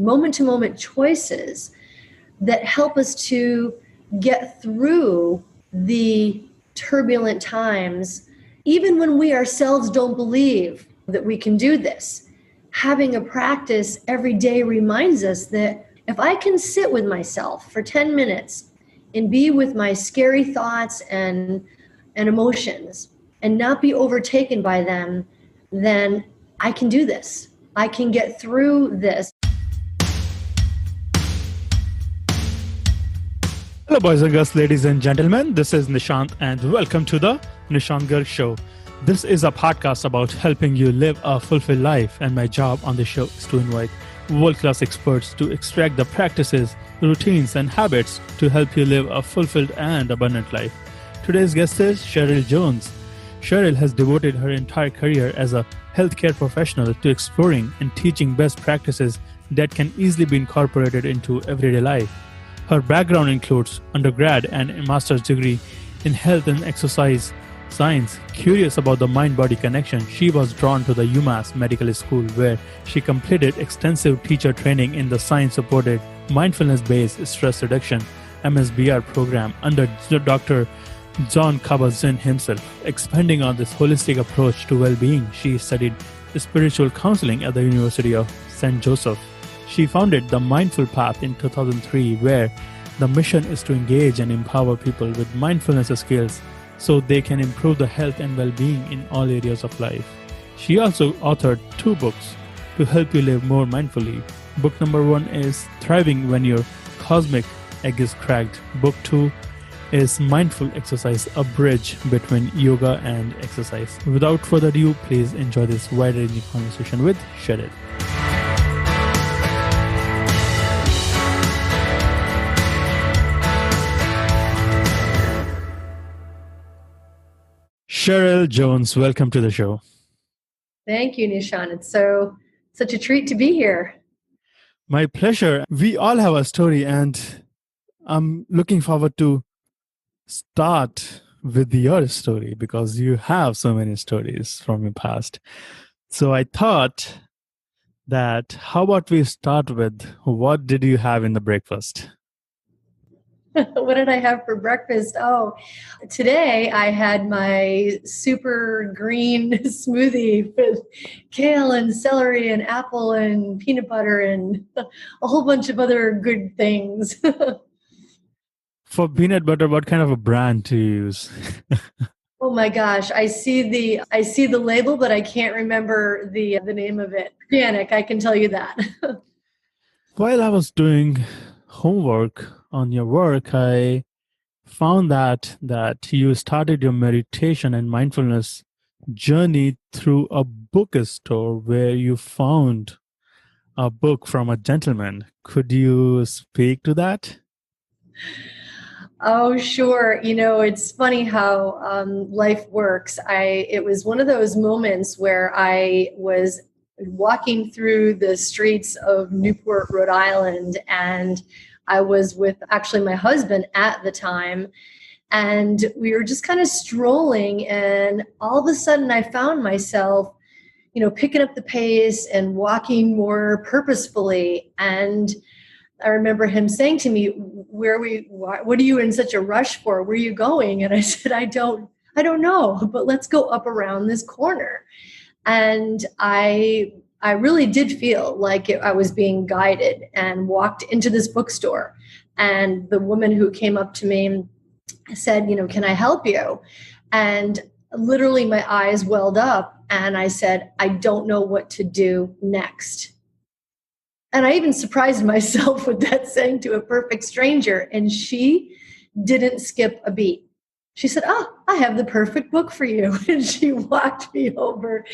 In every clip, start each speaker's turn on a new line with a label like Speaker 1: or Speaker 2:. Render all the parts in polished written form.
Speaker 1: moment-to-moment choices that help us to get through the turbulent times, even when we ourselves don't believe that we can do this. Having a practice every day reminds us that if I can sit with myself for 10 minutes and be with my scary thoughts and emotions and not be overtaken by them, then I can do this. I can get through this.
Speaker 2: Hello, boys and girls, ladies and gentlemen. This is Nishant, and welcome to the Nishant Garg Show. This is a podcast about helping you live a fulfilled life, and my job on the show is to invite world-class experts to extract the practices, routines, and habits to help you live a fulfilled and abundant life. Today's guest is Cheryl Jones. Cheryl has devoted her entire career as a healthcare professional to exploring and teaching best practices that can easily be incorporated into everyday life. Her background includes undergrad and a master's degree in health and exercise science. Curious about the mind-body connection, she was drawn to the UMass Medical School, where she completed extensive teacher training in the science-supported Mindfulness-Based Stress Reduction MBSR program under Dr. Jon Kabat-Zinn himself. Expanding on this holistic approach to well-being, she studied spiritual counseling at the University of St. Joseph. She founded the Mindful Path in 2003, where the mission is to engage and empower people with mindfulness skills so they can improve the health and well-being in all areas of life. She also authored 2 books to help you live more mindfully. Book number 1 is Thriving When Your Cosmic Egg is Cracked. Book 2 is Mindful Exercise, a bridge between yoga and exercise. Without further ado, please enjoy this wide-ranging conversation with Cheryl. Cheryl Jones, welcome to the show.
Speaker 1: Thank you, Nishant. It's such a treat to be here.
Speaker 2: My pleasure. We all have a story, and I'm looking forward to start with your story because you have so many stories from your past. So I thought that how about we start with what did you have in the breakfast?
Speaker 1: What did I have for breakfast? Oh, today I had my super green smoothie with kale and celery and apple and peanut butter and a whole bunch of other good things.
Speaker 2: For peanut butter, what kind of a brand to use?
Speaker 1: Oh my gosh, I see the label, but I can't remember the name of it. Organic, I can tell you that.
Speaker 2: While I was doing homework on your work, I found that you started your meditation and mindfulness journey through a bookstore where you found a book from a gentleman. Could you speak to that?
Speaker 1: Oh, sure. It's funny how life works. It was one of those moments where I was walking through the streets of Newport, Rhode Island, and I was with actually my husband at the time, and we were just kind of strolling, and all of a sudden I found myself, picking up the pace and walking more purposefully. And I remember him saying to me, what are you in such a rush for? Where are you going? And I said, I don't know, but let's go up around this corner. And I really did feel like I was being guided and walked into this bookstore. And the woman who came up to me said, can I help you? And literally my eyes welled up and I said, I don't know what to do next. And I even surprised myself with that saying to a perfect stranger. And she didn't skip a beat. She said, I have the perfect book for you. And she walked me over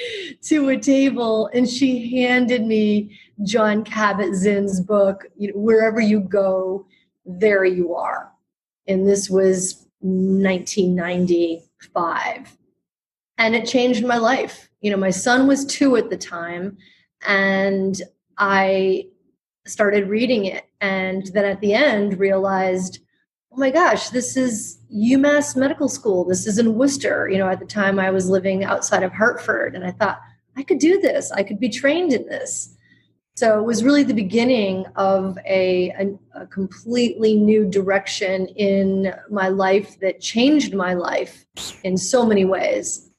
Speaker 1: to a table and she handed me Jon Kabat-Zinn's book, Wherever You Go, There You Are. And this was 1995. And it changed my life. My son was 2 at the time, and I started reading it. And then at the end realized, oh my gosh, this is UMass Medical School. This is in Worcester. At the time I was living outside of Hartford, and I thought I could do this. I could be trained in this. So it was really the beginning of a completely new direction in my life that changed my life in so many ways.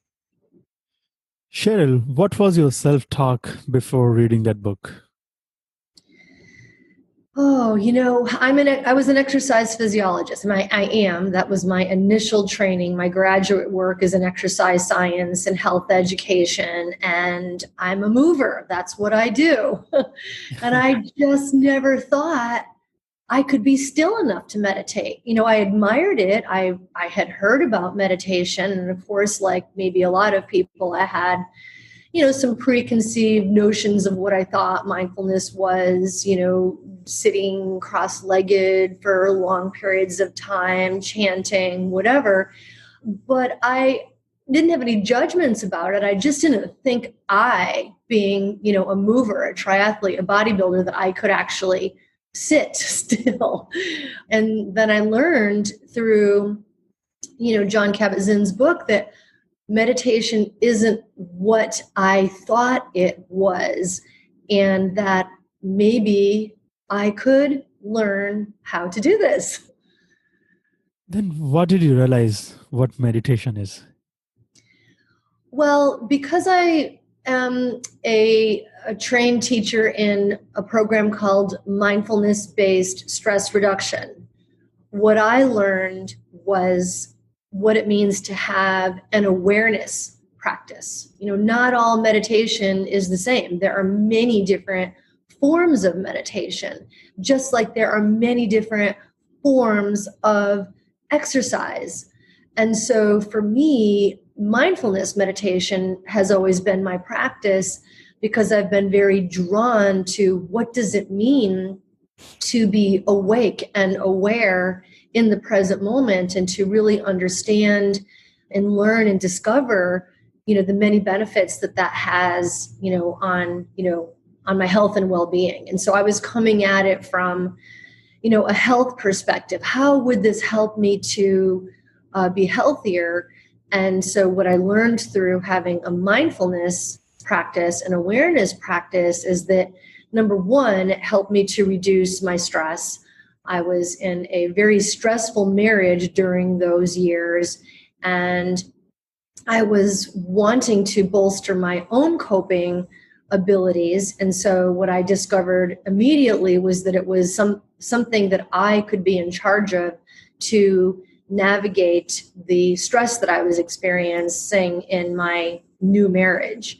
Speaker 2: Cheryl, what was your self-talk before reading that book?
Speaker 1: Oh, I was an exercise physiologist, and I am. That was my initial training. My graduate work is in exercise science and health education, and I'm a mover. That's what I do. And I just never thought I could be still enough to meditate. I admired it. I had heard about meditation, and of course, like maybe a lot of people, I had some preconceived notions of what I thought mindfulness was, sitting cross-legged for long periods of time, chanting, whatever. But I didn't have any judgments about it. I just didn't think being, a mover, a triathlete, a bodybuilder, that I could actually sit still. And then I learned through, Jon Kabat-Zinn's book that meditation isn't what I thought it was, and that maybe I could learn how to do this.
Speaker 2: Then what did you realize what meditation is?
Speaker 1: Well, because I am a trained teacher in a program called Mindfulness-Based Stress Reduction, what I learned was what it means to have an awareness practice. Not all meditation is the same. There are many different forms of meditation, just like there are many different forms of exercise. And so for me, mindfulness meditation has always been my practice, because I've been very drawn to what does it mean to be awake and aware in the present moment, and to really understand and learn and discover, the many benefits that has, on my health and well-being. And so I was coming at it from, a health perspective. How would this help me to be healthier? And so what I learned through having a mindfulness practice, an awareness practice, is that number one, it helped me to reduce my stress. I was in a very stressful marriage during those years, and I was wanting to bolster my own coping abilities. And so what I discovered immediately was that it was something that I could be in charge of to navigate the stress that I was experiencing in my new marriage.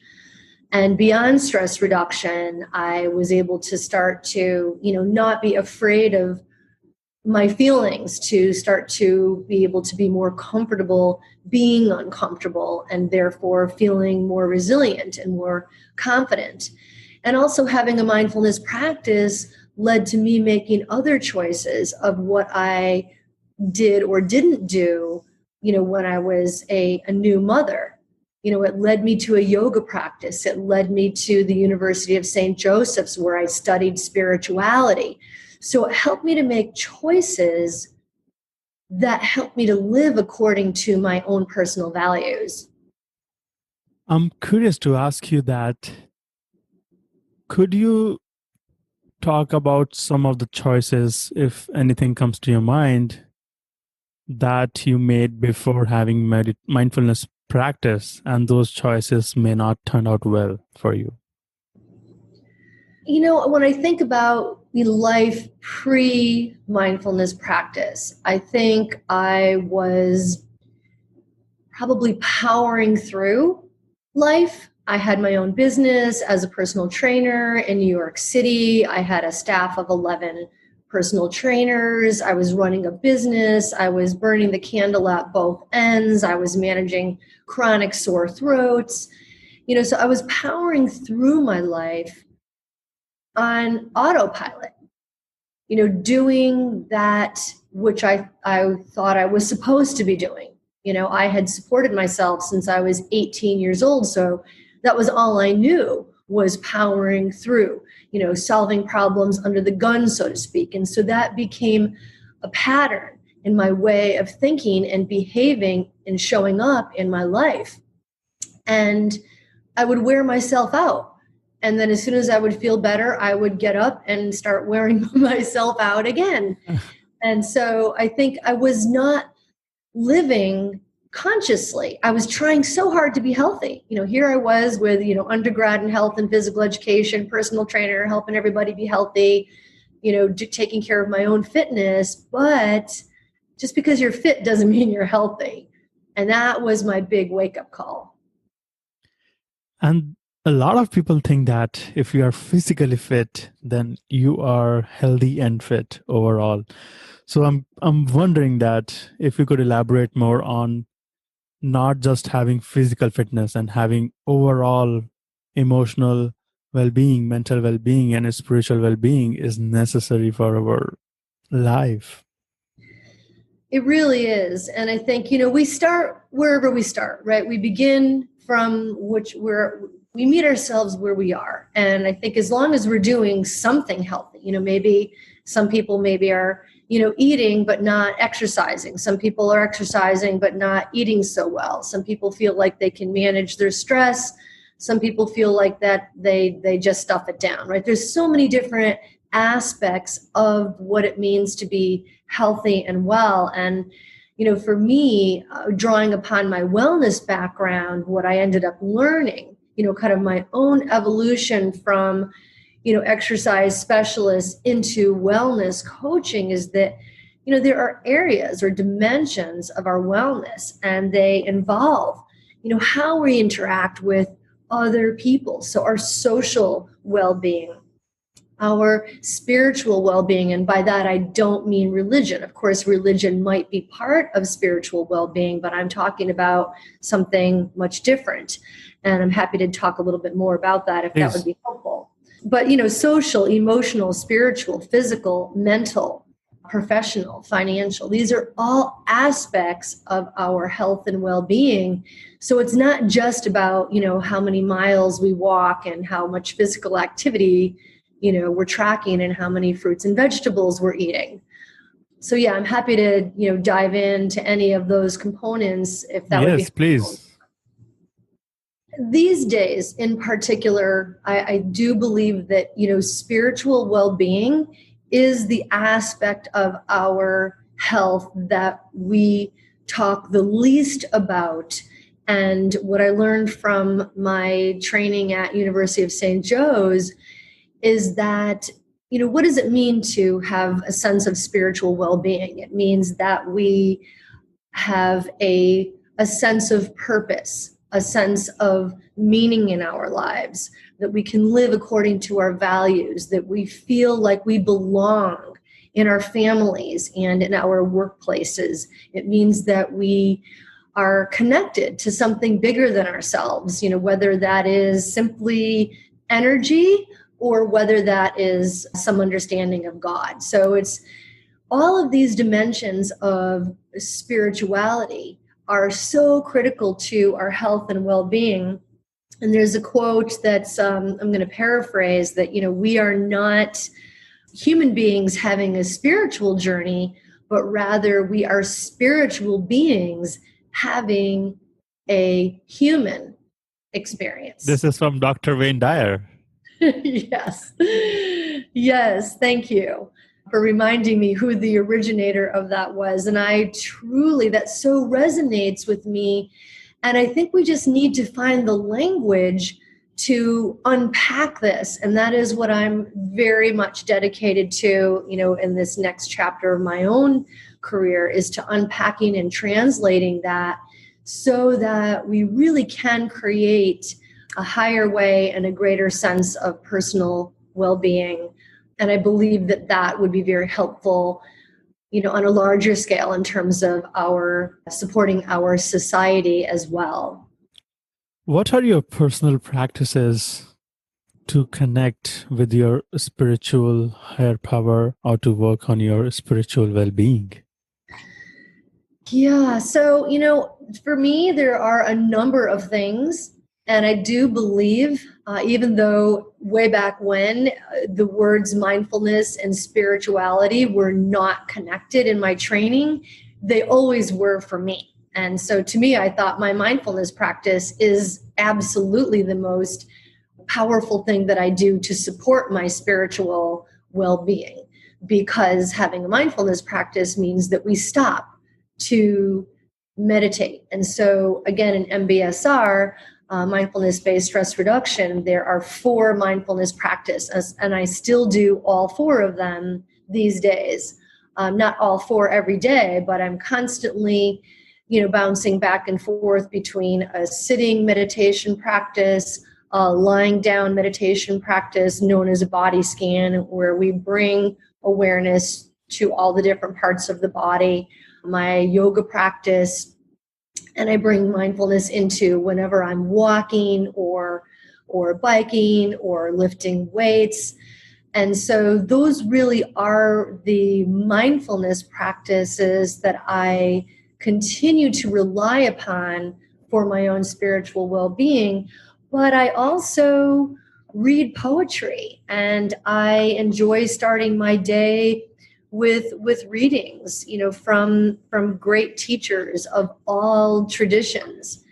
Speaker 1: And beyond stress reduction, I was able to start to, not be afraid of my feelings, to start to be able to be more comfortable being uncomfortable, and therefore feeling more resilient and more confident. And also having a mindfulness practice led to me making other choices of what I did or didn't do, when I was a new mother. It led me to a yoga practice. It led me to the University of St. Joseph's, where I studied spirituality. So it helped me to make choices that helped me to live according to my own personal values.
Speaker 2: I'm curious to ask you that. Could you talk about some of the choices, if anything comes to your mind, that you made before having mindfulness practice, and those choices may not turn out well for you?
Speaker 1: When I think about life pre-mindfulness practice, I think I was probably powering through life. I had my own business as a personal trainer in New York City. I had a staff of 11 personal trainers. I was running a business. I was burning the candle at both ends. I was managing chronic sore throats. So I was powering through my life on autopilot, doing that which I thought I was supposed to be doing. I had supported myself since I was 18 years old. So that was all I knew, was powering through, solving problems under the gun, so to speak. And so that became a pattern in my way of thinking and behaving and showing up in my life. And I would wear myself out. And then as soon as I would feel better, I would get up and start wearing myself out again. And so I think I was not living consciously. I was trying so hard to be healthy. Here I was with, undergrad in health and physical education, personal trainer, helping everybody be healthy, taking care of my own fitness. But just because you're fit doesn't mean you're healthy. And that was my big wake-up call.
Speaker 2: And a lot of people think that if you are physically fit, then you are healthy and fit overall. So I'm wondering that if you could elaborate more on not just having physical fitness and having overall emotional well-being, mental well-being, and spiritual well-being is necessary for our life.
Speaker 1: It really is. And I think, we start wherever we start, right? We begin from we meet ourselves where we are. And I think as long as we're doing something healthy, maybe some people are, eating but not exercising. Some people are exercising but not eating so well. Some people feel like they can manage their stress. Some people feel like that they just stuff it down, right? There's so many different aspects of what it means to be healthy and well. And, for me, drawing upon my wellness background, what I ended up learning, kind of my own evolution from, exercise specialist into wellness coaching is that, there are areas or dimensions of our wellness, and they involve, how we interact with other people. So our social well-being, our spiritual well-being. And by that, I don't mean religion. Of course, religion might be part of spiritual well-being, but I'm talking about something much different. And I'm happy to talk a little bit more about that if that would be helpful. But, social, emotional, spiritual, physical, mental, professional, financial, these are all aspects of our health and well-being. So it's not just about, how many miles we walk and how much physical activity we're tracking and how many fruits and vegetables we're eating. So yeah, I'm happy to, dive into any of those components if that would be helpful.
Speaker 2: Yes, please.
Speaker 1: These days in particular, I do believe that, spiritual well-being is the aspect of our health that we talk the least about. And what I learned from my training at University of St. Joe's is that, what does it mean to have a sense of spiritual well-being? It means that we have a sense of purpose, a sense of meaning in our lives, that we can live according to our values, that we feel like we belong in our families and in our workplaces. It means that we are connected to something bigger than ourselves, whether that is simply energy or whether that is some understanding of God. So it's all of these dimensions of spirituality are so critical to our health and well-being. And there's a quote that's, I'm going to paraphrase, that, we are not human beings having a spiritual journey, but rather we are spiritual beings having a human experience.
Speaker 2: This is from Dr. Wayne Dyer.
Speaker 1: Yes. Yes. Thank you for reminding me who the originator of that was. And that so resonates with me. And I think we just need to find the language to unpack this. And that is what I'm very much dedicated to, in this next chapter of my own career, is to unpacking and translating that so that we really can create a higher way and a greater sense of personal well-being. And I believe that would be very helpful, on a larger scale in terms of our supporting our society as well.
Speaker 2: What are your personal practices to connect with your spiritual higher power or to work on your spiritual well-being?
Speaker 1: Yeah. So, for me, there are a number of things. And I do believe, even though way back when the words mindfulness and spirituality were not connected in my training, they always were for me. And so to me, I thought my mindfulness practice is absolutely the most powerful thing that I do to support my spiritual well-being, because having a mindfulness practice means that we stop to meditate. And so again, in MBSR, Mindfulness-Based Stress Reduction, there are 4 mindfulness practices, and I still do all 4 of them these days. Not all 4 every day, but I'm constantly, bouncing back and forth between a sitting meditation practice, a lying down meditation practice known as a body scan, where we bring awareness to all the different parts of the body, my yoga practice, and I bring mindfulness into whenever I'm walking or biking or lifting weights. And so those really are the mindfulness practices that I continue to rely upon for my own spiritual well-being. But I also read poetry, and I enjoy starting my day with readings, from great teachers of all traditions.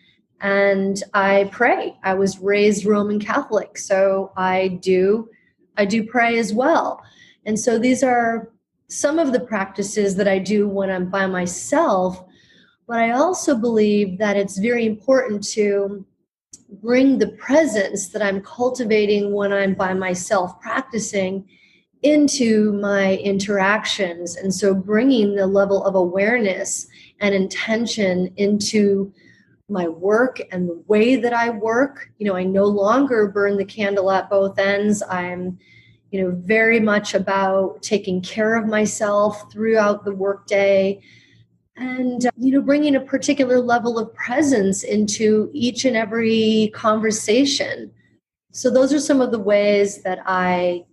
Speaker 1: And I pray. I was raised Roman Catholic, so I do pray as well. And so these are some of the practices that I do when I'm by myself. But I also believe that it's very important to bring the presence that I'm cultivating when I'm by myself practicing into my interactions. And so bringing the level of awareness and intention into my work and the way that I work. I no longer burn the candle at both ends. I'm, very much about taking care of myself throughout the workday, and, bringing a particular level of presence into each and every conversation. So those are some of the ways that I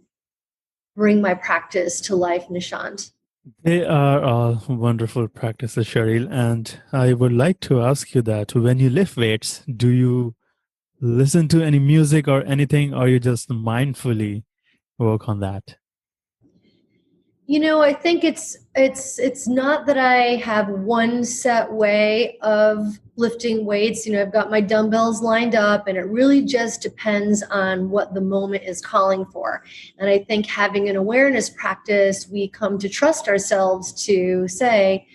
Speaker 1: bring my practice to life, Nishant.
Speaker 2: They are all wonderful practices, Cheryl. And I would like to ask you that when you lift weights, do you listen to any music or anything, or you just mindfully work on that?
Speaker 1: I think it's not that I have one set way of lifting weights. I've got my dumbbells lined up, and it really just depends on what the moment is calling for. And I think having an awareness practice, we come to trust ourselves to say,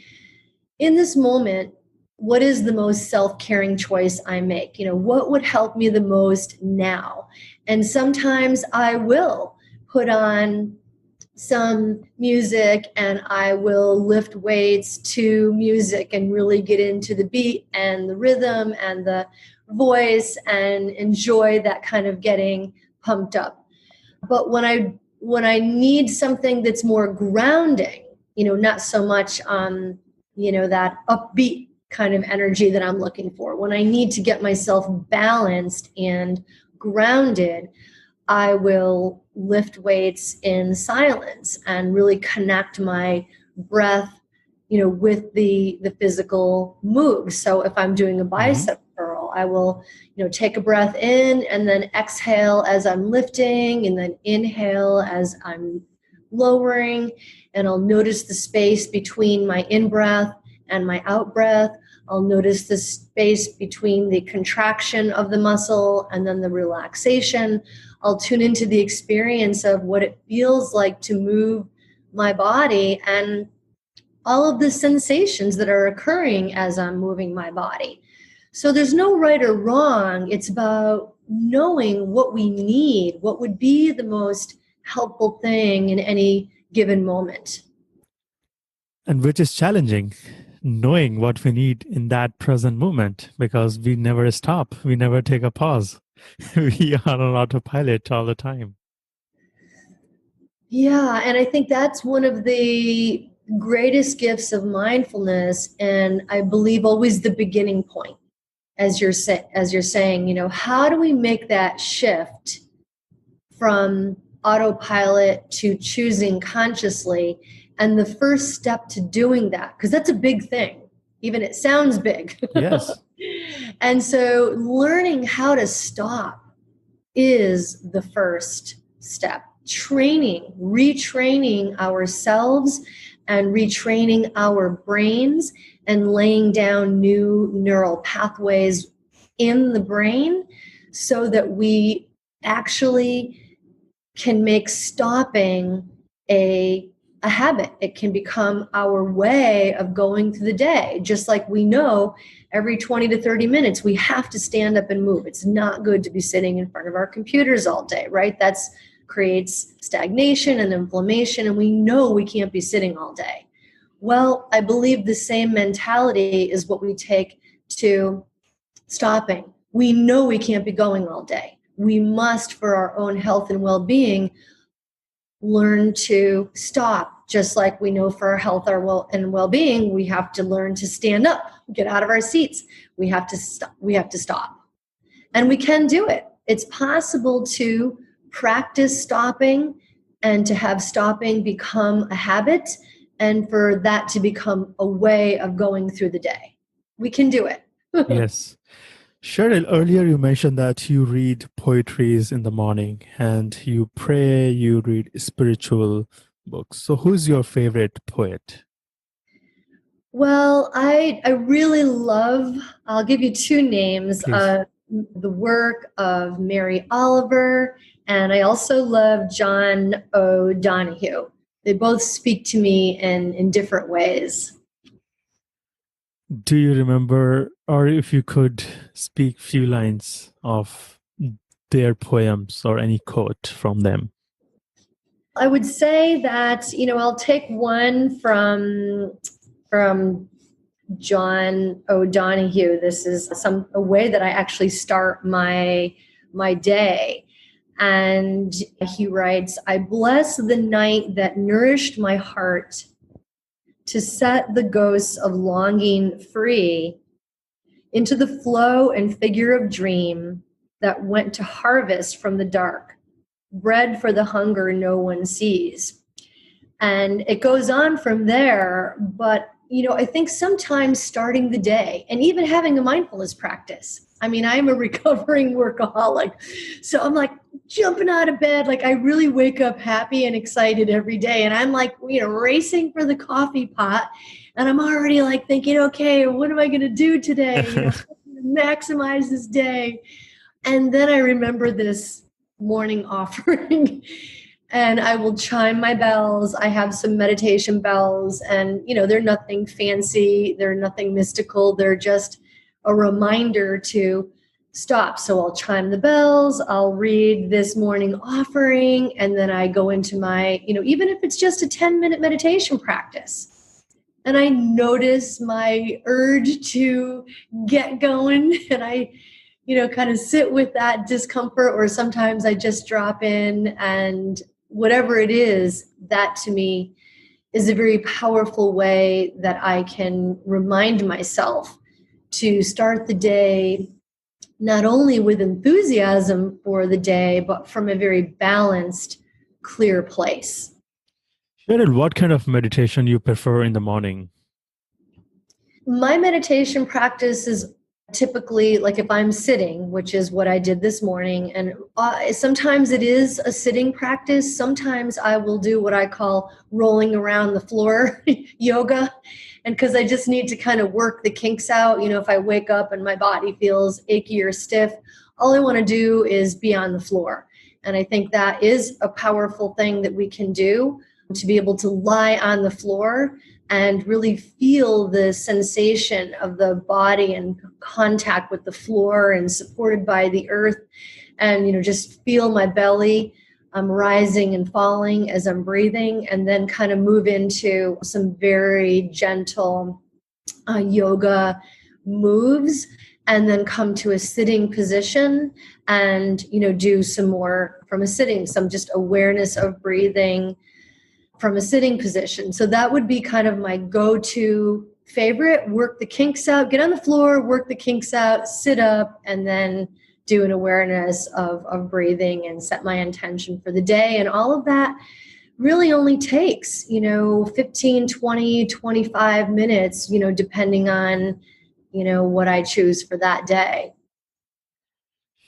Speaker 1: in this moment, what is the most self-caring choice I make? What would help me the most now? And sometimes I will put on some music and I will lift weights to music and really get into the beat and the rhythm and the voice and enjoy that kind of getting pumped up. But when I need something that's more grounding, not so much that upbeat kind of energy that I'm looking for, when I need to get myself balanced and grounded, I will lift weights in silence and really connect my breath, with the physical move. So if I'm doing a bicep curl, I will, take a breath in and then exhale as I'm lifting, and then inhale as I'm lowering. And I'll notice the space between my in-breath and my out-breath. I'll notice the space between the contraction of the muscle and then the relaxation. I'll tune into the experience of what it feels like to move my body and all of the sensations that are occurring as I'm moving my body. So there's no right or wrong. It's about knowing what we need, what would be the most helpful thing in any given moment.
Speaker 2: And which is challenging, knowing what we need in that present moment, because we never stop, we never take a pause. We are on autopilot all the time.
Speaker 1: Yeah, and I think that's one of the greatest gifts of mindfulness, and I believe always the beginning point. As you're saying, how do we make that shift from autopilot to choosing consciously? And the first step to doing that, because that's a big thing, even it sounds big.
Speaker 2: Yes.
Speaker 1: And so learning how to stop is the first step. Retraining ourselves and retraining our brains and laying down new neural pathways in the brain so that we actually can make stopping a habit. It can become our way of going through the day. Just like we know every 20 to 30 minutes, we have to stand up and move. It's not good to be sitting in front of our computers all day, right? That's creates stagnation and inflammation, and we know we can't be sitting all day. Well, I believe the same mentality is what we take to stopping. We know we can't be going all day. We must, for our own health and well-being, learn to stop. Just like we know for our health and well-being, we have to learn to stand up, get out of our seats. We have to stop. And we can do it. It's possible to practice stopping and to have stopping become a habit and for that to become a way of going through the day. We can do it.
Speaker 2: Yes. Cheryl, earlier you mentioned that you read poetries in the morning and you pray, you read spiritual books. So who's your favorite poet?
Speaker 1: Well, I really love, I'll give you two names,
Speaker 2: Please.
Speaker 1: the work of Mary Oliver, and I also love John O'Donohue. They both speak to me in different ways.
Speaker 2: Do you remember, or if you could speak few lines of their poems or any quote from them?
Speaker 1: I would say that, I'll take one from John O'Donohue. This is a way that I actually start my day. And he writes, "I bless the night that nourished my heart to set the ghosts of longing free into the flow and figure of dream that went to harvest from the dark, bread for the hunger no one sees." And it goes on from there, but I think sometimes starting the day and even having a mindfulness practice. I mean, I'm a recovering workaholic. So I'm like jumping out of bed. Like I really wake up happy and excited every day. And I'm like, racing for the coffee pot. And I'm already like thinking, okay, what am I going to do today? Maximize this day. And then I remember this morning offering. And I will chime my bells. I have some meditation bells, and they're nothing fancy, they're nothing mystical, they're just a reminder to stop. So I'll chime the bells, I'll read this morning offering, and then I go into my, even if it's just a 10-minute meditation practice. And I notice my urge to get going, and I kind of sit with that discomfort, or sometimes I just drop in, and whatever it is, that to me is a very powerful way that I can remind myself to start the day not only with enthusiasm for the day, but from a very balanced, clear place.
Speaker 2: Cheryl, what kind of meditation you prefer in the morning?
Speaker 1: My meditation practice is typically like if I'm sitting, which is what I did this morning, and sometimes it is a sitting practice. Sometimes I will do what I call rolling around the floor yoga. And because I just need to kind of work the kinks out, if I wake up and my body feels achy or stiff, all I want to do is be on the floor. And I think that is a powerful thing that we can do, to be able to lie on the floor and really feel the sensation of the body and contact with the floor and supported by the earth, and just feel my belly rising and falling as I'm breathing, and then kind of move into some very gentle yoga moves, and then come to a sitting position and do some more from a sitting, some just awareness of breathing from a sitting position. So that would be kind of my go-to favorite. Work the kinks out, get on the floor, work the kinks out, sit up, and then do an awareness of breathing and set my intention for the day. And all of that really only takes, 15, 20, 25 minutes, depending on, what I choose for that day.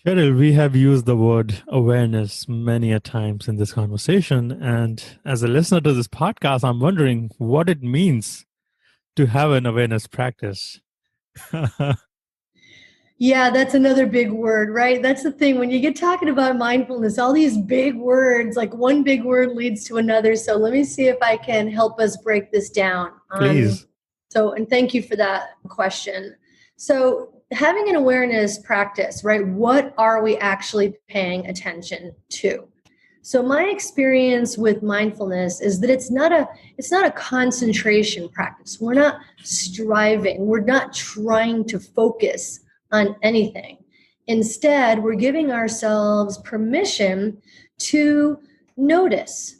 Speaker 2: Cheryl, we have used the word awareness many a times in this conversation. And as a listener to this podcast, I'm wondering what it means to have an awareness practice.
Speaker 1: Yeah, that's another big word, right? That's the thing. When you get talking about mindfulness, all these big words, like one big word leads to another. So let me see if I can help us break this down.
Speaker 2: Please.
Speaker 1: And thank you for that question. So having an awareness practice, right? What are we actually paying attention to? So my experience with mindfulness is that it's not a concentration practice. We're not striving. We're not trying to focus on anything. Instead, we're giving ourselves permission to notice,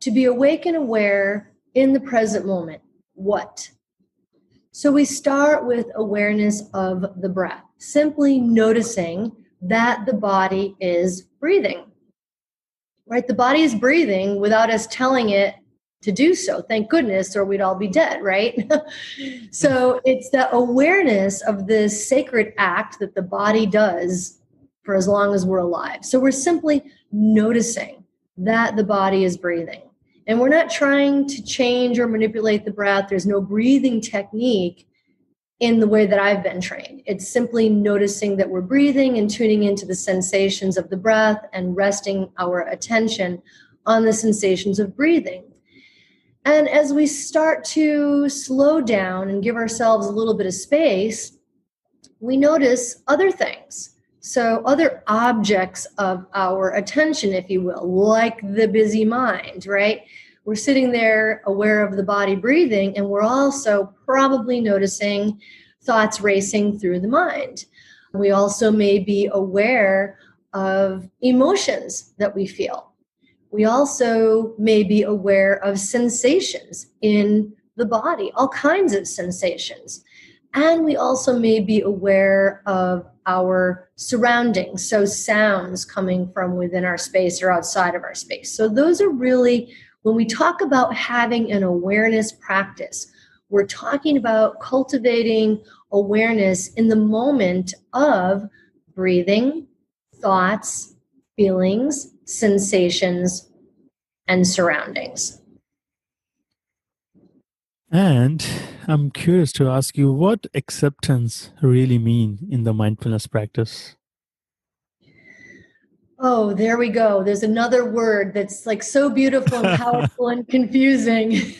Speaker 1: to be awake and aware in the present moment. What? So we start with awareness of the breath, simply noticing that the body is breathing. Right? The body is breathing without us telling it to do so. Thank goodness, or we'd all be dead, right? So it's the awareness of this sacred act that the body does for as long as we're alive. So we're simply noticing that the body is breathing. And we're not trying to change or manipulate the breath. There's no breathing technique in the way that I've been trained. It's simply noticing that we're breathing and tuning into the sensations of the breath and resting our attention on the sensations of breathing. And as we start to slow down and give ourselves a little bit of space, we notice other things. So other objects of our attention, if you will, like the busy mind, right? We're sitting there aware of the body breathing, and we're also probably noticing thoughts racing through the mind. We also may be aware of emotions that we feel. We also may be aware of sensations in the body, all kinds of sensations. And we also may be aware of our surroundings, so sounds coming from within our space or outside of our space. So those are really, when we talk about having an awareness practice, we're talking about cultivating awareness in the moment of breathing, thoughts, feelings, sensations, and surroundings.
Speaker 2: And I'm curious to ask you, what acceptance really mean in the mindfulness practice?
Speaker 1: Oh, there we go. There's another word that's like so beautiful and powerful and confusing.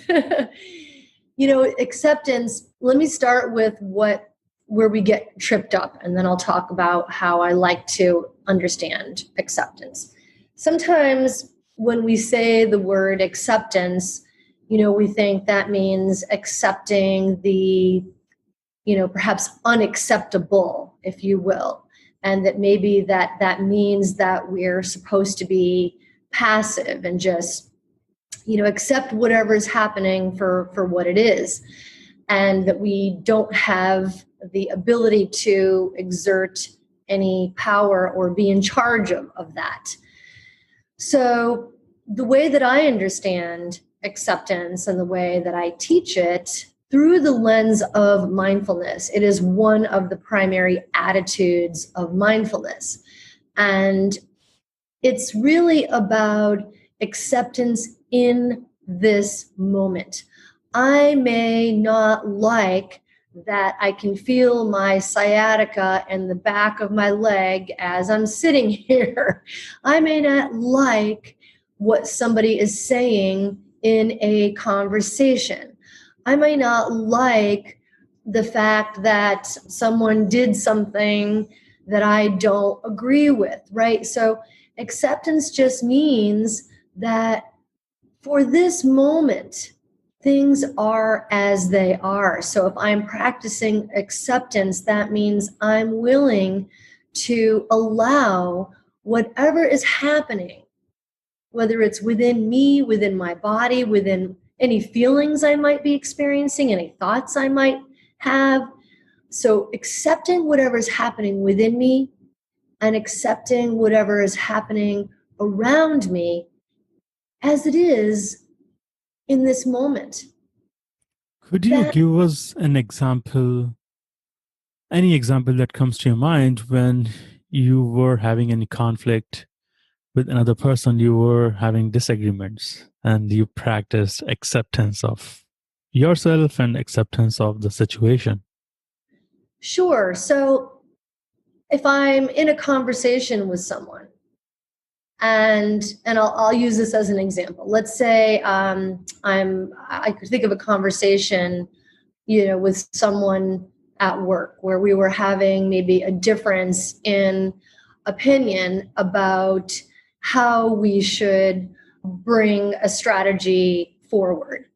Speaker 1: Acceptance, let me start with where we get tripped up, and then I'll talk about how I like to understand acceptance. Sometimes when we say the word acceptance, we think that means accepting the, perhaps unacceptable, if you will. And that maybe that means that we're supposed to be passive and just, accept whatever's happening for what it is. And that we don't have the ability to exert any power or be in charge of that. So the way that I understand acceptance and the way that I teach it through the lens of mindfulness, it is one of the primary attitudes of mindfulness. And it's really about acceptance in this moment. I may not like that I can feel my sciatica in the back of my leg as I'm sitting here. I may not like what somebody is saying in a conversation. I may not like the fact that someone did something that I don't agree with, right? So acceptance just means that for this moment, things are as they are. So if I'm practicing acceptance, that means I'm willing to allow whatever is happening, whether it's within me, within my body, within any feelings I might be experiencing, any thoughts I might have. So accepting whatever is happening within me and accepting whatever is happening around me as it is in this moment.
Speaker 2: Could you give us an example, any example that comes to your mind when you were having any conflict with another person, you were having disagreements, and you practiced acceptance of yourself and acceptance of the situation?
Speaker 1: Sure. So if I'm in a conversation with someone, and I'll use this as an example. Let's say I could think of a conversation, with someone at work where we were having maybe a difference in opinion about how we should bring a strategy forward.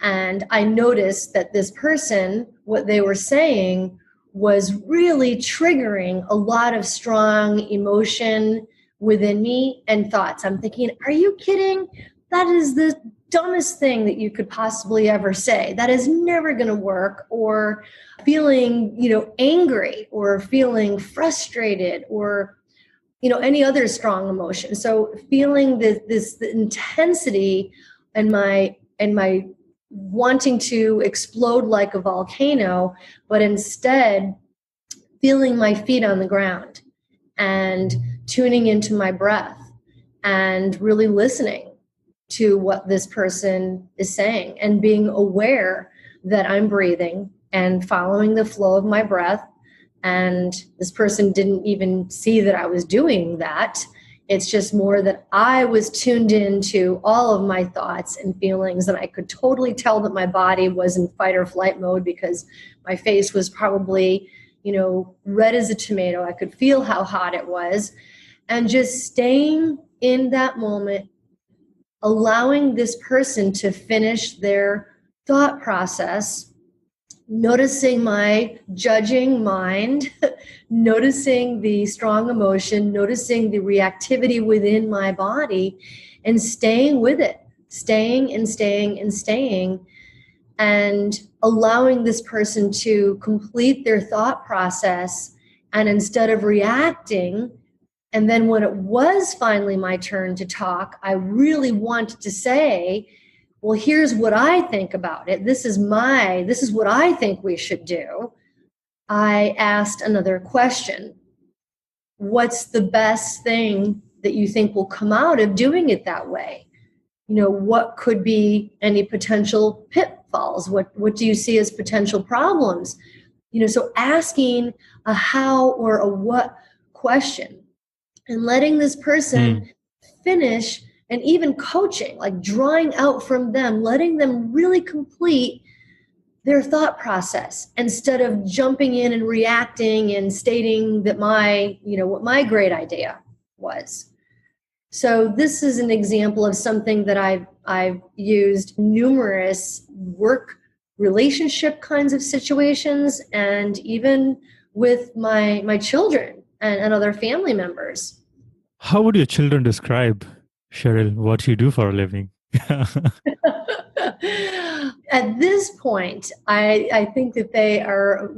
Speaker 1: And I noticed that this person, what they were saying was really triggering a lot of strong emotion within me and thoughts. I'm thinking, are you kidding? That is the dumbest thing that you could possibly ever say. That is never going to work. Or feeling, angry or feeling frustrated or, any other strong emotion. So feeling the intensity and my wanting to explode like a volcano, but instead feeling my feet on the ground and tuning into my breath and really listening to what this person is saying and being aware that I'm breathing and following the flow of my breath. And this person didn't even see that I was doing that. It's just more that I was tuned into all of my thoughts and feelings, and I could totally tell that my body was in fight or flight mode because my face was probably, red as a tomato. I could feel how hot it was. And just staying in that moment, allowing this person to finish their thought process, noticing my judging mind, noticing the strong emotion, noticing the reactivity within my body, and staying with it, staying and staying and staying, and allowing this person to complete their thought process. And instead of reacting, and then when it was finally my turn to talk, I really wanted to say, well, here's what I think about it. This is what I think we should do. I asked another question. What's the best thing that you think will come out of doing it that way? What could be any potential pitfalls? What do you see as potential problems? So asking a how or a what question and letting this person finish. And even coaching, like drawing out from them, letting them really complete their thought process instead of jumping in and reacting and stating that what my great idea was. So this is an example of something that I've used numerous work relationship kinds of situations, and even with my children and other family members.
Speaker 2: How would your children describe, Cheryl, what you do for a living?
Speaker 1: At this point, I think that they are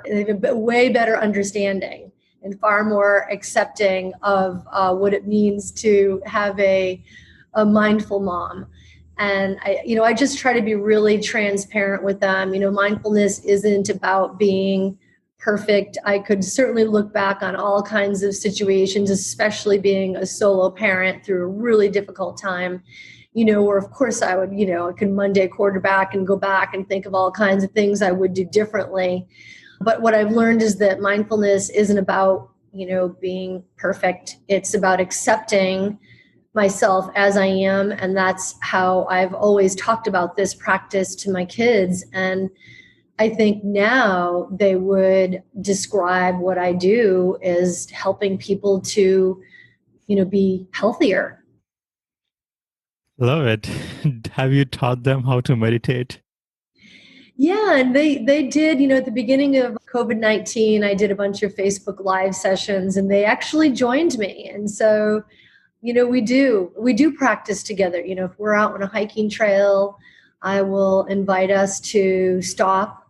Speaker 1: they have a way better understanding and far more accepting of what it means to have a mindful mom. And I just try to be really transparent with them. Mindfulness isn't about being perfect. I could certainly look back on all kinds of situations, especially being a solo parent through a really difficult time, where of course I would, I could Monday quarterback and go back and think of all kinds of things I would do differently. But what I've learned is that mindfulness isn't about, being perfect. It's about accepting myself as I am. And that's how I've always talked about this practice to my kids. And I think now they would describe what I do as helping people to, be healthier.
Speaker 2: Love it. Have you taught them how to meditate?
Speaker 1: Yeah, and they did, at the beginning of COVID-19, I did a bunch of Facebook Live sessions, and they actually joined me. And so, we do practice together. If we're out on a hiking trail, I will invite us to stop,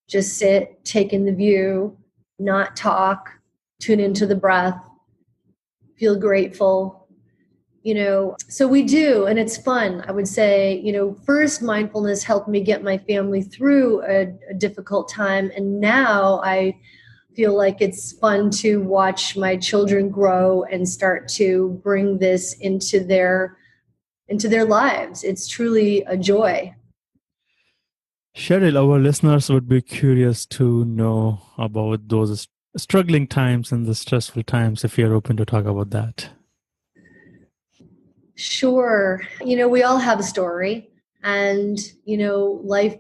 Speaker 1: just sit, take in the view, not talk, tune into the breath, feel grateful. So we do, and it's fun. I would say, first mindfulness helped me get my family through a difficult time. And now I feel like it's fun to watch my children grow and start to bring this into their lives. It's truly a joy.
Speaker 2: Cheryl, our listeners would be curious to know about those struggling times and the stressful times, if you're open to talk about that.
Speaker 1: Sure. We all have a story, and, life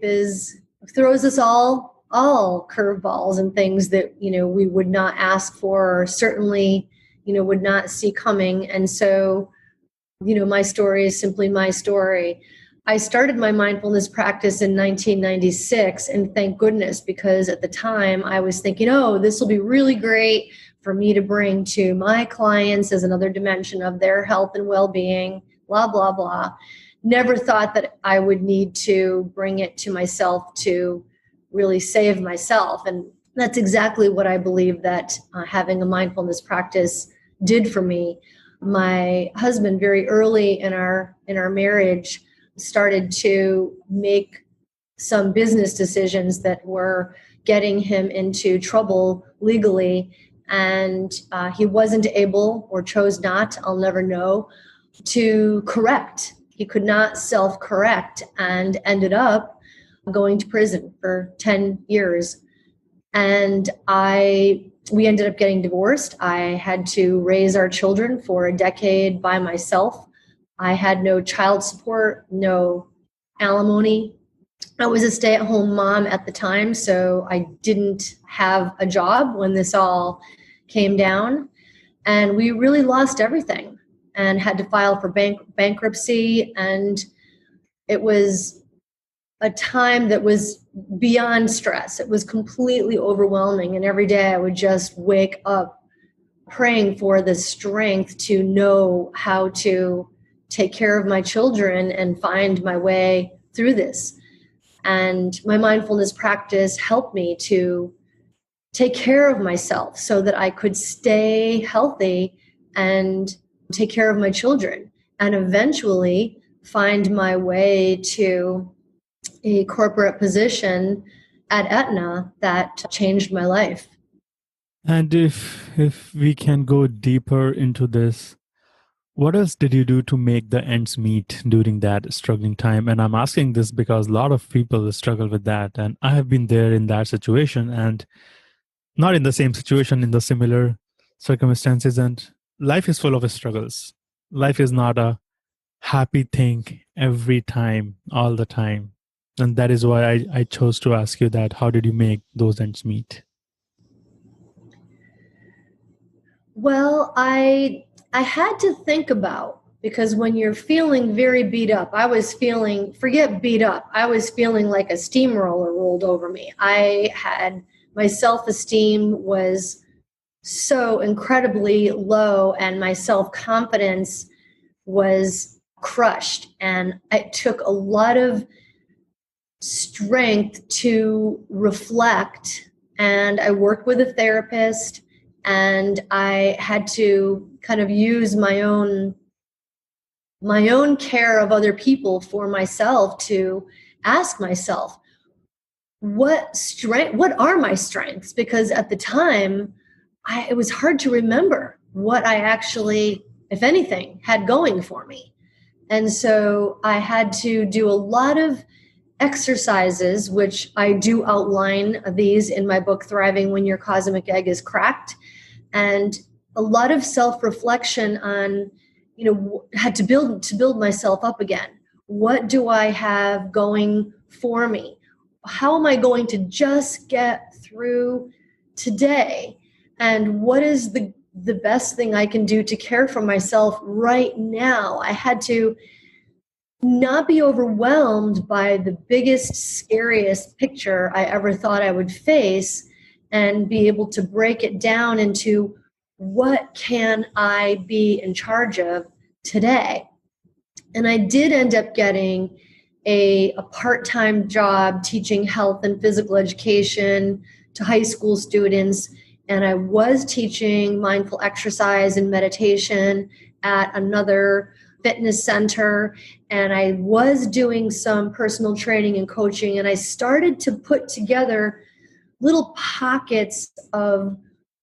Speaker 1: throws us all curveballs and things that, we would not ask for, or certainly, would not see coming. And so, my story is simply my story. I started my mindfulness practice in 1996, and thank goodness, because at the time I was thinking, oh, this will be really great for me to bring to my clients as another dimension of their health and well-being, blah, blah, blah. Never thought that I would need to bring it to myself to really save myself. And that's exactly what I believe that having a mindfulness practice did for me. My husband, very early in our marriage, started to make some business decisions that were getting him into trouble legally. And he wasn't able, or chose not, I'll never know, to correct. He could not self-correct and ended up going to prison for 10 years. And we ended up getting divorced. I had to raise our children for a decade by myself. I had no child support, no alimony. I was a stay-at-home mom at the time, so I didn't have a job when this all came down. And we really lost everything and had to file for bankruptcy. And it was a time that was beyond stress. It was completely overwhelming. And every day I would just wake up praying for the strength to know how to take care of my children and find my way through this. And my mindfulness practice helped me to take care of myself so that I could stay healthy and take care of my children, and eventually find my way to a corporate position at Aetna that changed my life.
Speaker 2: And if we can go deeper into this, what else did you do to make the ends meet during that struggling time? And I'm asking this because a lot of people struggle with that. And I have been there in that situation, and not in the same situation, in the similar circumstances. And life is full of struggles. Life is not a happy thing every time, all the time. And that is why I chose to ask you that. How did you make those ends meet?
Speaker 1: Well, I had to think about, because when you're feeling very beat up, I was feeling, forget beat up, I was feeling like a steamroller rolled over me. My self-esteem was so incredibly low, and my self-confidence was crushed. And it took a lot of strength to reflect. And I worked with a therapist, and I had to kind of use my own care of other people for myself to ask myself, what are my strengths? Because at the time, it was hard to remember what I actually, if anything, had going for me. And so I had to do a lot of exercises, which I do outline these in my book, Thriving When Your Cosmic Egg is Cracked. And a lot of self-reflection on, had to build myself up again. What do I have going for me? How am I going to just get through today? And what is the best thing I can do to care for myself right now? I had to not be overwhelmed by the biggest, scariest picture I ever thought I would face, and be able to break it down into, what can I be in charge of today? And I did end up getting a part-time job teaching health and physical education to high school students. And I was teaching mindful exercise and meditation at another fitness center. And I was doing some personal training and coaching. And I started to put together little pockets of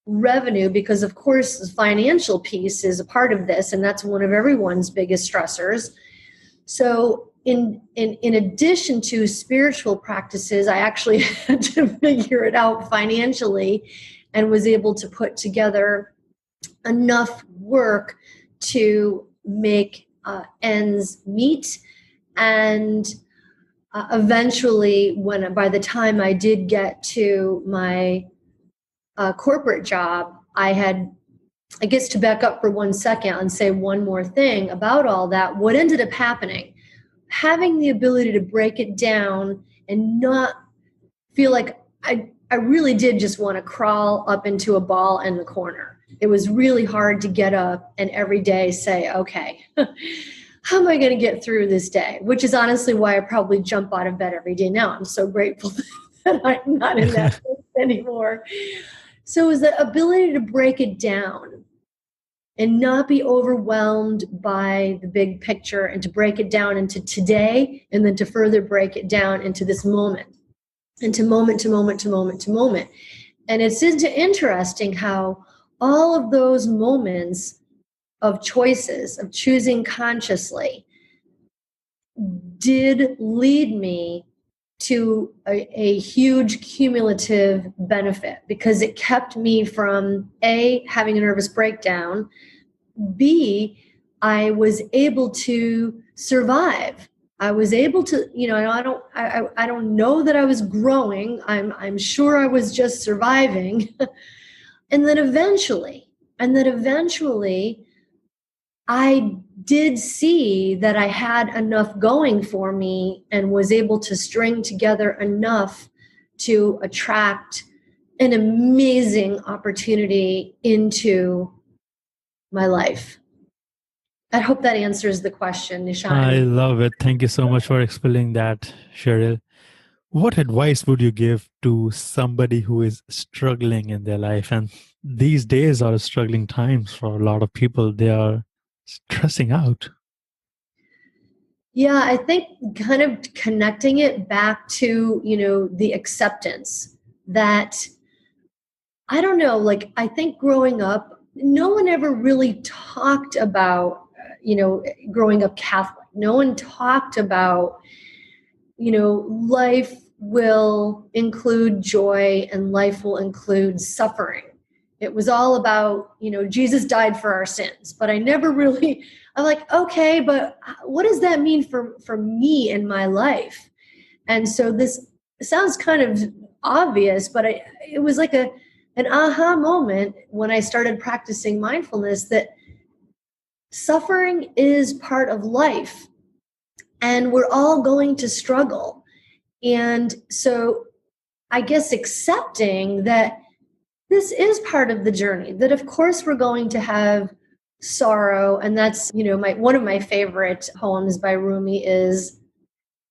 Speaker 1: revenue, because of course the financial piece is a part of this, and that's one of everyone's biggest stressors. So in addition to spiritual practices, I actually had to figure it out financially. and was able to put together enough work to make ends meet. And eventually, by the time I did get to my corporate job, I guess to back up for 1 second and say one more thing about all that, what ended up happening, having the ability to break it down and not feel like I really did just want to crawl up into a ball in the corner. It was really hard to get up and every day say, okay, how am I going to get through this day? Which is honestly why I probably jump out of bed every day now. I'm so grateful that I'm not in that place anymore. So it was the ability to break it down and not be overwhelmed by the big picture, and to break it down into today, and then to further break it down into this moment, into moment to moment to moment to moment. And it's interesting how all of those moments of choices, of choosing consciously, did lead me to a huge cumulative benefit, because it kept me from A, having a nervous breakdown, B, I was able to survive. I was able to, I don't know that I was growing. I'm sure I was just surviving. And then eventually, I did see that I had enough going for me and was able to string together enough to attract an amazing opportunity into my life. I hope that answers the question, Nishant.
Speaker 2: I love it. Thank you so much for explaining that, Cheryl. What advice would you give to somebody who is struggling in their life? And these days are struggling times for a lot of people. They are stressing out.
Speaker 1: Yeah, I think kind of connecting it back to, the acceptance that, I don't know, like I think growing up, no one ever really talked about, growing up Catholic. No one talked about, life will include joy and life will include suffering. It was all about, Jesus died for our sins, but I'm like, okay, but what does that mean for me in my life? And so this sounds kind of obvious, but it was like an aha moment when I started practicing mindfulness, that suffering is part of life and we're all going to struggle. And so I guess accepting that this is part of the journey, that of course we're going to have sorrow. And that's, one of my favorite poems by Rumi is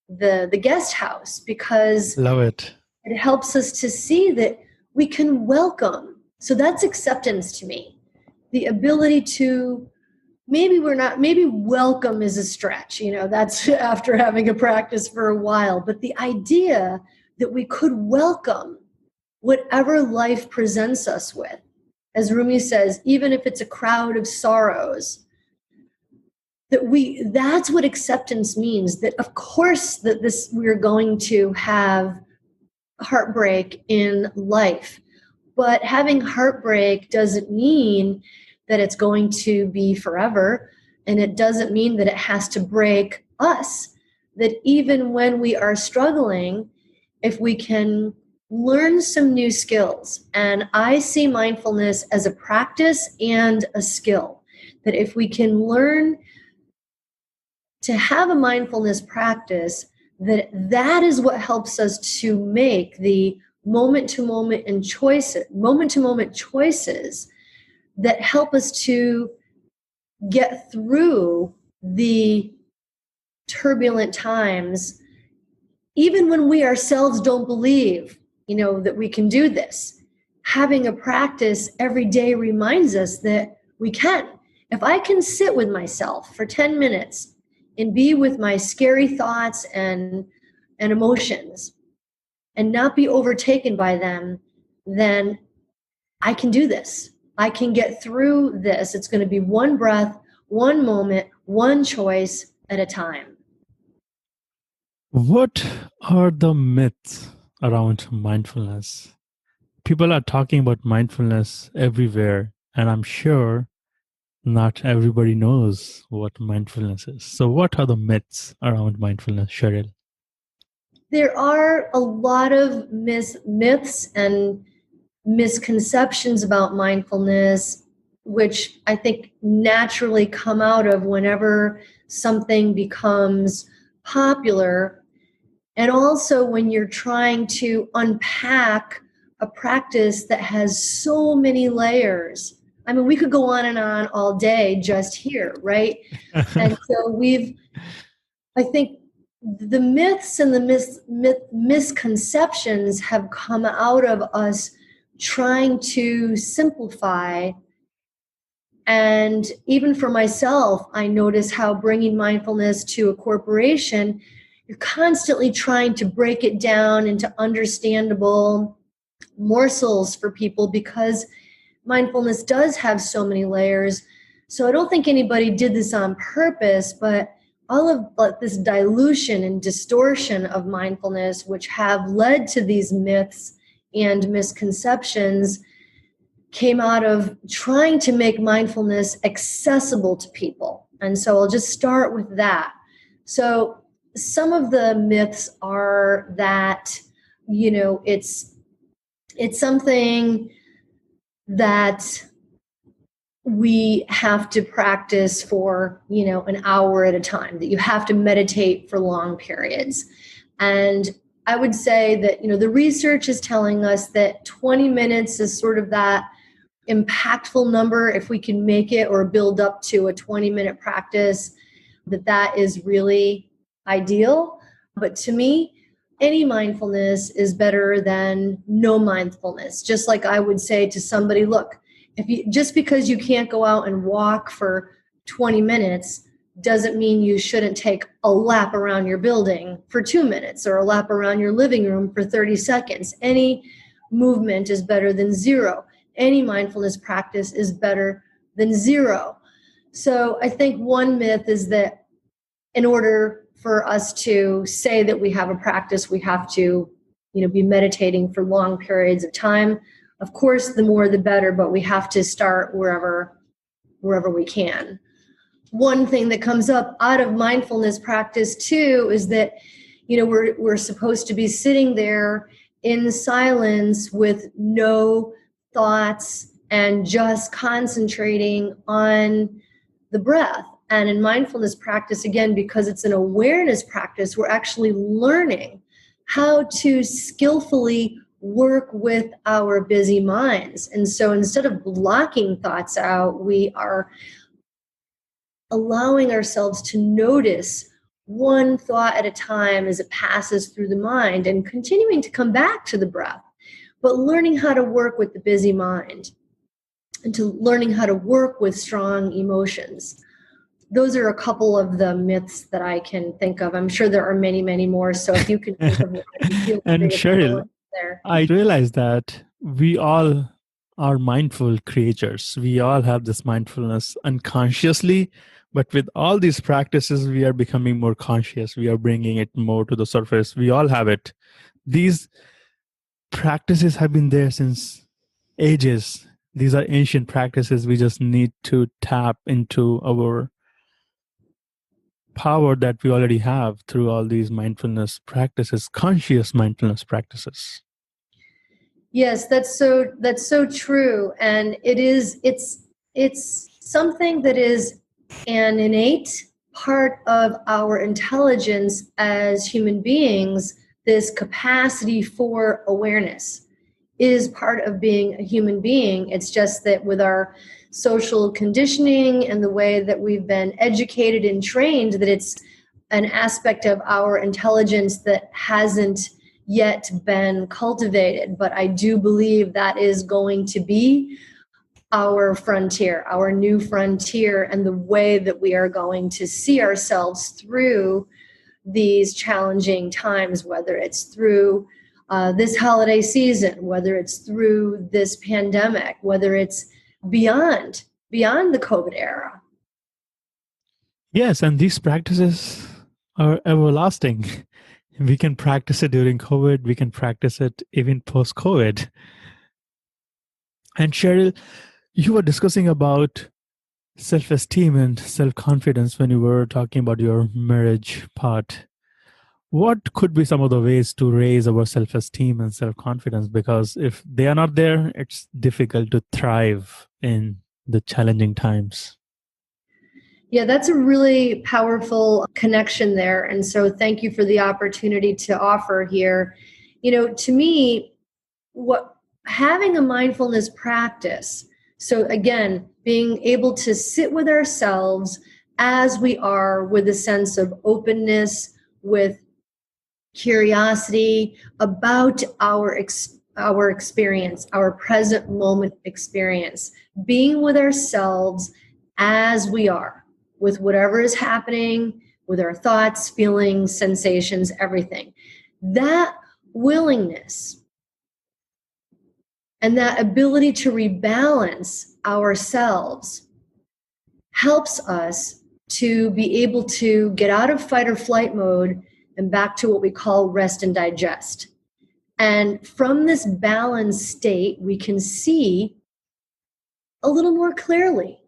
Speaker 1: the Guest House, because
Speaker 2: love it.
Speaker 1: It helps us to see that we can welcome. So that's acceptance to me. The ability to, maybe welcome is a stretch, that's after having a practice for a while, but the idea that we could welcome whatever life presents us with. As Rumi says, even if it's a crowd of sorrows, that's what acceptance means, that of course we're going to have heartbreak in life, but having heartbreak doesn't mean that it's going to be forever, and it doesn't mean that it has to break us, that even when we are struggling, if we can learn some new skills. And I see mindfulness as a practice and a skill, that if we can learn to have a mindfulness practice, that is what helps us to make the moment-to-moment choices that help us to get through the turbulent times, even when we ourselves don't believe that we can do this. Having a practice every day reminds us that we can. If I can sit with myself for 10 minutes and be with my scary thoughts and emotions and not be overtaken by them, then I can do this. I can get through this. It's going to be one breath, one moment, one choice at a time.
Speaker 2: What are the myths around mindfulness? people are talking about mindfulness everywhere, and I'm sure not everybody knows what mindfulness is. So what are the myths around mindfulness, Cheryl?
Speaker 1: There are a lot of myths and misconceptions about mindfulness, which I think naturally come out of whenever something becomes popular. And also when you're trying to unpack a practice that has so many layers. I mean, we could go on and on all day just here, right? And so I think the myths and the misconceptions have come out of us trying to simplify. And even for myself, I notice how bringing mindfulness to a corporation, you're constantly trying to break it down into understandable morsels for people because mindfulness does have so many layers. So I don't think anybody did this on purpose, but all of this dilution and distortion of mindfulness, which have led to these myths and misconceptions, came out of trying to make mindfulness accessible to people. And so I'll just start with that. So some of the myths are that, it's something that we have to practice for, an hour at a time, that you have to meditate for long periods. And I would say that, the research is telling us that 20 minutes is sort of that impactful number. If we can make it or build up to a 20-minute practice, that is really ideal. But to me, any mindfulness is better than no mindfulness. Just like I would say to somebody, look, just because you can't go out and walk for 20 minutes doesn't mean you shouldn't take a lap around your building for 2 minutes or a lap around your living room for 30 seconds. Any movement is better than zero. Any mindfulness practice is better than zero. So I think one myth is that in order for us to say that we have a practice, we have to, be meditating for long periods of time. Of course, the more the better, but we have to start wherever we can. One thing that comes up out of mindfulness practice too is that, we're supposed to be sitting there in silence with no thoughts and just concentrating on the breath. And in mindfulness practice, again, because it's an awareness practice, we're actually learning how to skillfully work with our busy minds. And so instead of blocking thoughts out, we are allowing ourselves to notice one thought at a time as it passes through the mind and continuing to come back to the breath, but learning how to work with the busy mind and to learning how to work with strong emotions. Those are a couple of the myths that I can think of. I'm sure there are many, many more. So if you can think of one, feel
Speaker 2: And
Speaker 1: free to
Speaker 2: Cheryl,
Speaker 1: there.
Speaker 2: I realize that we all are mindful creatures. We all have this mindfulness unconsciously, but with all these practices, we are becoming more conscious. We are bringing it more to the surface. We all have it. These practices have been there since ages. These are ancient practices. We just need to tap into our power that we already have through all these mindfulness practices, conscious mindfulness practices.
Speaker 1: Yes, that's so true. And it's something that is an innate part of our intelligence as human beings. This capacity for awareness is part of being a human being. It's just that with our social conditioning and the way that we've been educated and trained, that it's an aspect of our intelligence that hasn't yet been cultivated. But I do believe that is going to be our frontier, our new frontier, and the way that we are going to see ourselves through these challenging times, whether it's through this holiday season, whether it's through this pandemic, whether it's beyond the COVID era.
Speaker 2: Yes, and these practices are everlasting. We can practice it during COVID. We can practice it even post-COVID. And Cheryl, you were discussing about self-esteem and self-confidence when you were talking about your marriage part. What could be some of the ways to raise our self-esteem and self-confidence? Because if they are not there, it's difficult to thrive in the challenging times.
Speaker 1: Yeah, that's a really powerful connection there. And so thank you for the opportunity to offer here. To me, what having a mindfulness practice, so again, being able to sit with ourselves as we are with a sense of openness, with curiosity about our experience, our present moment experience, being with ourselves as we are, with whatever is happening, with our thoughts, feelings, sensations, everything. That willingness and that ability to rebalance ourselves helps us to be able to get out of fight or flight mode and back to what we call rest and digest. And from this balanced state, we can see a little more clearly.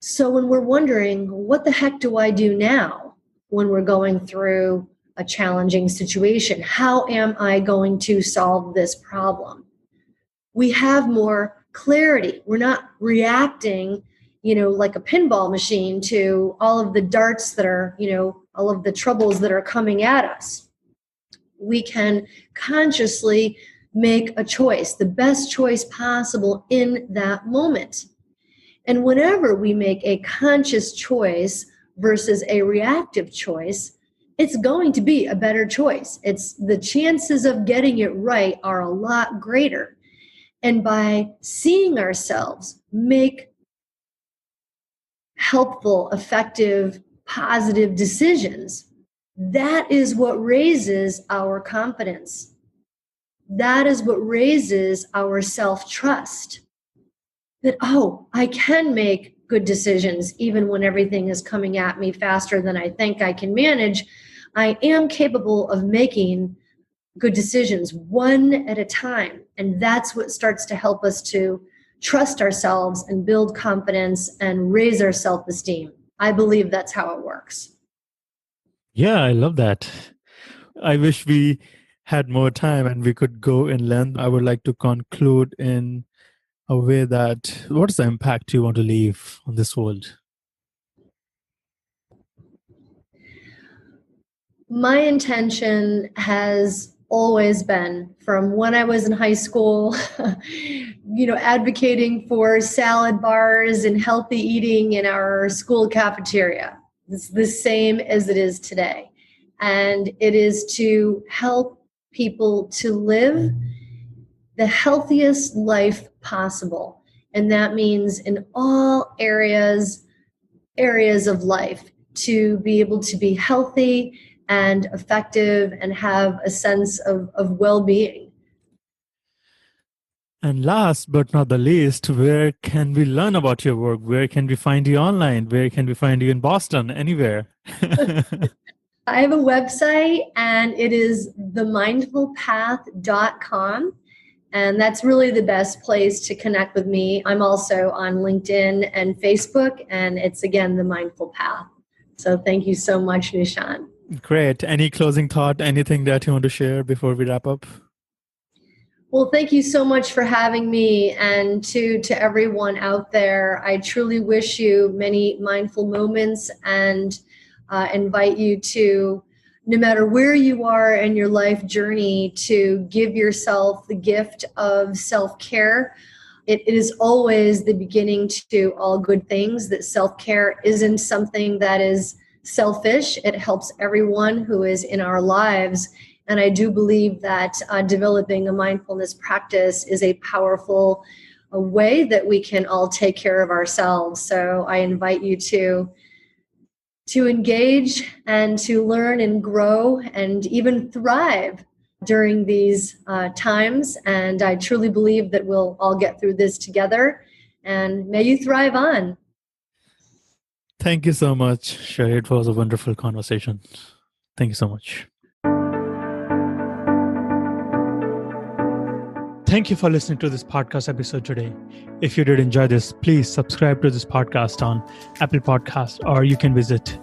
Speaker 1: So when we're wondering, what the heck do I do now when we're going through a challenging situation? How am I going to solve this problem? We have more clarity. We're not reacting, like a pinball machine to all of the darts that are, all of the troubles that are coming at us. We can consciously make a choice, the best choice possible in that moment. And whenever we make a conscious choice versus a reactive choice, it's going to be a better choice. It's the chances of getting it right are a lot greater. And by seeing ourselves make helpful, effective, positive decisions, that is what raises our confidence. That is what raises our self-trust. That, I can make good decisions even when everything is coming at me faster than I think I can manage. I am capable of making good decisions one at a time. And that's what starts to help us to trust ourselves and build confidence and raise our self-esteem. I believe that's how it works.
Speaker 2: Yeah, I love that. I wish we had more time and we could go in length. I would like to conclude in a way that what's the impact you want to leave on this world?
Speaker 1: My intention has always been, from when I was in high school, advocating for salad bars and healthy eating in our school cafeteria. It's the same as it is today. And it is to help people to live the healthiest life possible. And that means in all areas of life, to be able to be healthy and effective and have a sense of well-being.
Speaker 2: And last but not the least, where can we learn about your work? Where can we find you online? Where can we find you in Boston? Anywhere?
Speaker 1: I have a website, and it is themindfulpath.com. And that's really the best place to connect with me. I'm also on LinkedIn and Facebook, and it's, again, The Mindful Path. So thank you so much, Nishant.
Speaker 2: Great. Any closing thought, anything that you want to share before we wrap up?
Speaker 1: Well, thank you so much for having me, and to everyone out there, I truly wish you many mindful moments, and invite you to, no matter where you are in your life journey, to give yourself the gift of self-care. It is always the beginning to all good things, that self-care isn't something that is selfish. It helps everyone who is in our lives. And I do believe that developing a mindfulness practice is a powerful way that we can all take care of ourselves. So I invite you to engage and to learn and grow and even thrive during these times. And I truly believe that we'll all get through this together. And may you thrive on.
Speaker 2: Thank you so much, Sherry. It was a wonderful conversation. Thank you so much. Thank you for listening to this podcast episode today. If you did enjoy this, please subscribe to this podcast on Apple Podcast, or you can visit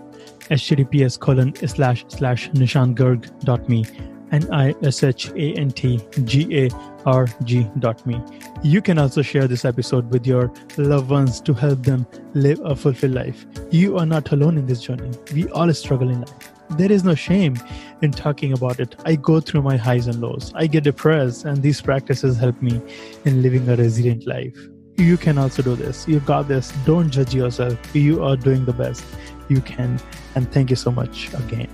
Speaker 2: https://nishantgarg.me, NISHANTGARG.me. You can also share this episode with your loved ones to help them live a fulfilled life. You are not alone in this journey. We all struggle in life. There is no shame in talking about it. I go through my highs and lows. I get depressed, and these practices help me in living a resilient life. You can also do this. You got this. Don't judge yourself. You are doing the best you can. And thank you so much again.